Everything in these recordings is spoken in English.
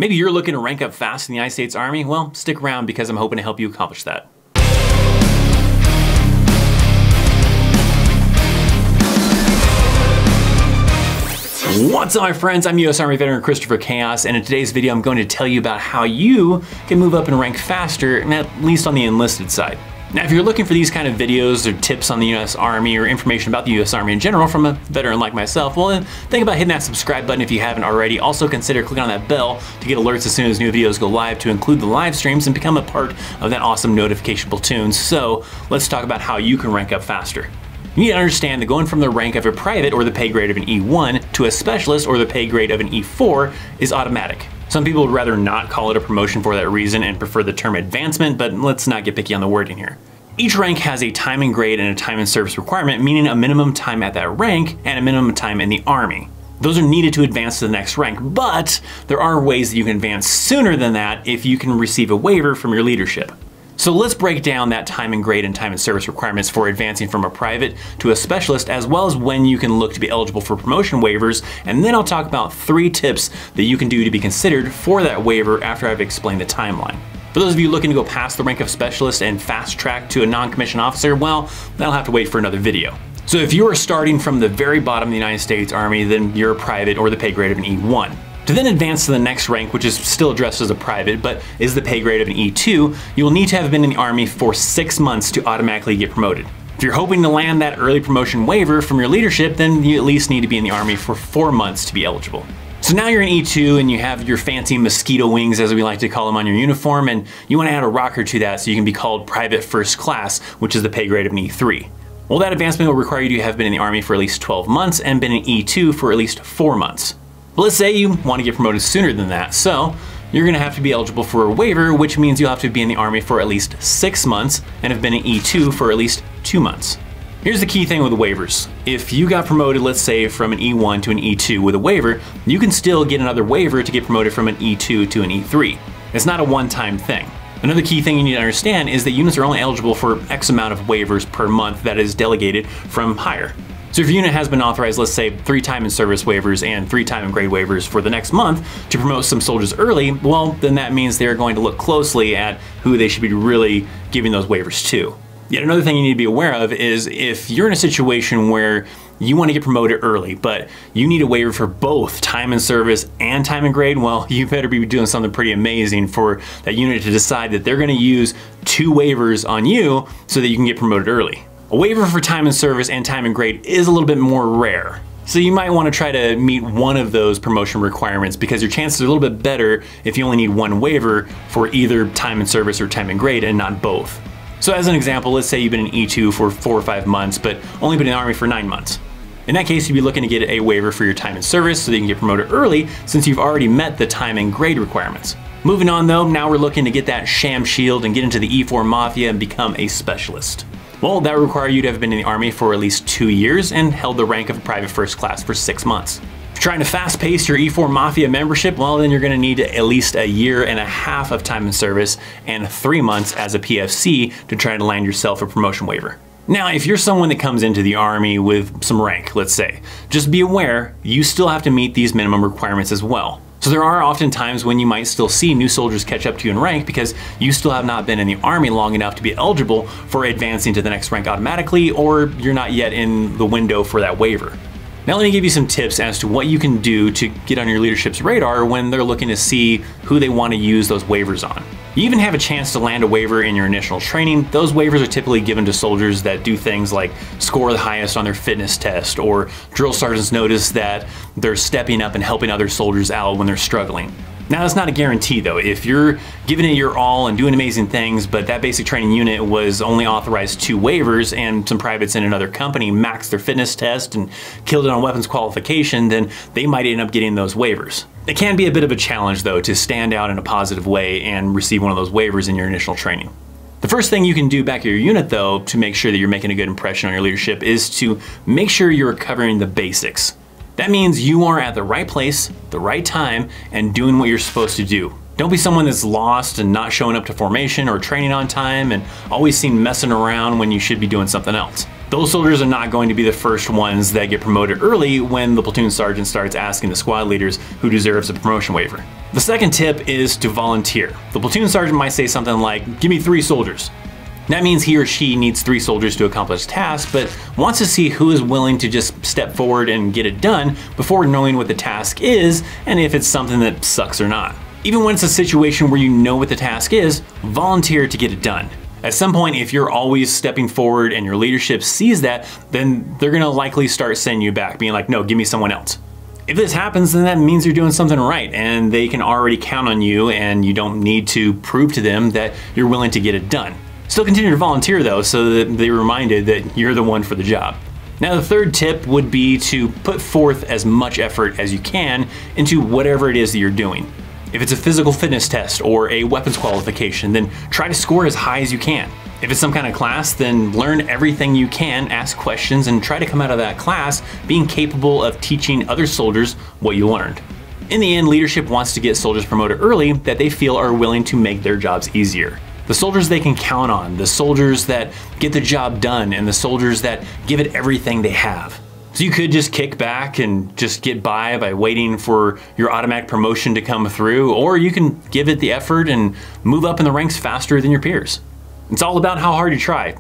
Maybe you're looking to rank up fast in the United States Army? Well, stick around because I'm hoping to help you accomplish that. What's up, my friends? I'm US Army veteran Christopher Chaos, and in today's video I'm going to tell you about how you can move up and rank faster, at least on the enlisted side. Now, if you're looking for these kind of videos or tips on the US Army or information about the US Army in general from a veteran like myself, well then think about hitting that subscribe button if you haven't already. Also consider clicking on that bell to get alerts as soon as new videos go live, to include the live streams and become a part of that awesome notification platoon. So let's talk about how you can rank up faster. You need to understand that going from the rank of a private or the pay grade of an E1 to a specialist or the pay grade of an E4 is automatic. Some people would rather not call it a promotion for that reason and prefer the term advancement, but let's not get picky on the wording here. Each rank has a time and grade and a time and service requirement, meaning a minimum time at that rank and a minimum time in the Army. Those are needed to advance to the next rank, but there are ways that you can advance sooner than that if you can receive a waiver from your leadership. So let's break down that time and grade and time and service requirements for advancing from a private to a specialist, as well as when you can look to be eligible for promotion waivers, and then I'll talk about 3 tips that you can do to be considered for that waiver after I've explained the timeline. For those of you looking to go past the rank of specialist and fast track to a non-commissioned officer, well, that'll have to wait for another video. So if you are starting from the very bottom of the United States Army, then you're a private or the pay grade of an E1. To then advance to the next rank, which is still addressed as a private, but is the pay grade of an E2, you will need to have been in the Army for 6 months to automatically get promoted. If you're hoping to land that early promotion waiver from your leadership, then you at least need to be in the Army for 4 months to be eligible. So now you're in E2 and you have your fancy mosquito wings, as we like to call them, on your uniform, and you want to add a rocker to that so you can be called Private First Class, which is the pay grade of an E3. Well, that advancement will require you to have been in the Army for at least 12 months and been in E2 for at least 4 months. But let's say you want to get promoted sooner than that, so you're going to have to be eligible for a waiver, which means you'll have to be in the Army for at least 6 months and have been in E2 for at least 2 months. Here's the key thing with waivers. If you got promoted, let's say, from an E1 to an E2 with a waiver, you can still get another waiver to get promoted from an E2 to an E3. It's not a one-time thing. Another key thing you need to understand is that units are only eligible for X amount of waivers per month that is delegated from higher. So if your unit has been authorized, let's say, 3 time and service waivers and 3 time and grade waivers for the next month to promote some soldiers early, well, then that means they're going to look closely at who they should be really giving those waivers to. Yet another thing you need to be aware of is if you're in a situation where you want to get promoted early, but you need a waiver for both time and service and time and grade, well, you better be doing something pretty amazing for that unit to decide that they're going to use 2 waivers on you so that you can get promoted early. A waiver for time and service and time and grade is a little bit more rare. So you might want to try to meet one of those promotion requirements because your chances are a little bit better if you only need 1 waiver for either time and service or time and grade and not both. So as an example, let's say you've been in E2 for 4 or 5 months, but only been in the Army for 9 months. In that case, you'd be looking to get a waiver for your time and service so that you can get promoted early since you've already met the time and grade requirements. Moving on though, now we're looking to get that sham shield and get into the E4 Mafia and become a specialist. Well, that would require you to have been in the Army for at least 2 years and held the rank of a Private First Class for 6 months. If you're trying to fast pace your E4 Mafia membership, well then you're going to need at least 1.5 years of time and service and 3 months as a PFC to try to land yourself a promotion waiver. Now, if you're someone that comes into the Army with some rank, let's say, just be aware you still have to meet these minimum requirements as well. So there are often times when you might still see new soldiers catch up to you in rank because you still have not been in the Army long enough to be eligible for advancing to the next rank automatically, or you're not yet in the window for that waiver. Now let me give you some tips as to what you can do to get on your leadership's radar when they're looking to see who they want to use those waivers on. You even have a chance to land a waiver in your initial training. Those waivers are typically given to soldiers that do things like score the highest on their fitness test, or drill sergeants notice that they're stepping up and helping other soldiers out when they're struggling. Now that's not a guarantee though. If you're giving it your all and doing amazing things, but that basic training unit was only authorized 2 waivers and some privates in another company maxed their fitness test and killed it on weapons qualification, then they might end up getting those waivers. It can be a bit of a challenge though to stand out in a positive way and receive one of those waivers in your initial training. The first thing you can do back at your unit though to make sure that you're making a good impression on your leadership is to make sure you're covering the basics. That means you are at the right place, the right time, and doing what you're supposed to do. Don't be someone that's lost and not showing up to formation or training on time and always seen messing around when you should be doing something else. Those soldiers are not going to be the first ones that get promoted early when the platoon sergeant starts asking the squad leaders who deserves a promotion waiver. The second tip is to volunteer. The platoon sergeant might say something like, "Give me 3 soldiers." That means he or she needs 3 soldiers to accomplish a task, but wants to see who is willing to just step forward and get it done before knowing what the task is and if it's something that sucks or not. Even when it's a situation where you know what the task is, volunteer to get it done. At some point, if you're always stepping forward and your leadership sees that, then they're gonna likely start sending you back, being like, "No, give me someone else." If this happens, then that means you're doing something right and they can already count on you and you don't need to prove to them that you're willing to get it done. Still continue to volunteer though, so that they're reminded that you're the one for the job. Now the third tip would be to put forth as much effort as you can into whatever it is that you're doing. If it's a physical fitness test or a weapons qualification, then try to score as high as you can. If it's some kind of class, then learn everything you can, ask questions, and try to come out of that class being capable of teaching other soldiers what you learned. In the end, leadership wants to get soldiers promoted early that they feel are willing to make their jobs easier. The soldiers they can count on, the soldiers that get the job done, and the soldiers that give it everything they have. So you could just kick back and just get by waiting for your automatic promotion to come through, or you can give it the effort and move up in the ranks faster than your peers. It's all about how hard you try,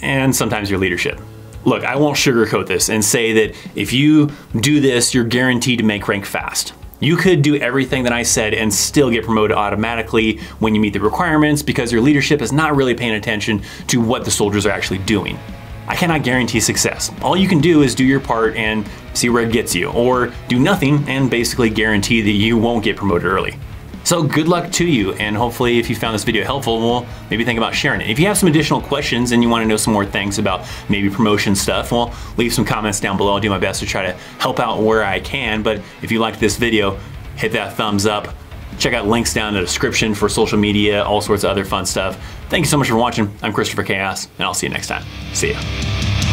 and sometimes your leadership. Look, I won't sugarcoat this and say that if you do this, you're guaranteed to make rank fast. You could do everything that I said and still get promoted automatically when you meet the requirements because your leadership is not really paying attention to what the soldiers are actually doing. I cannot guarantee success. All you can do is do your part and see where it gets you, or do nothing and basically guarantee that you won't get promoted early. So good luck to you, and hopefully if you found this video helpful, well, maybe think about sharing it. If you have some additional questions and you want to know some more things about maybe promotion stuff, well, leave some comments down below. I'll do my best to try to help out where I can, but if you liked this video, hit that thumbs up. Check out links down in the description for social media, all sorts of other fun stuff. Thank you so much for watching. I'm Christopher Chaos, and I'll see you next time. See ya.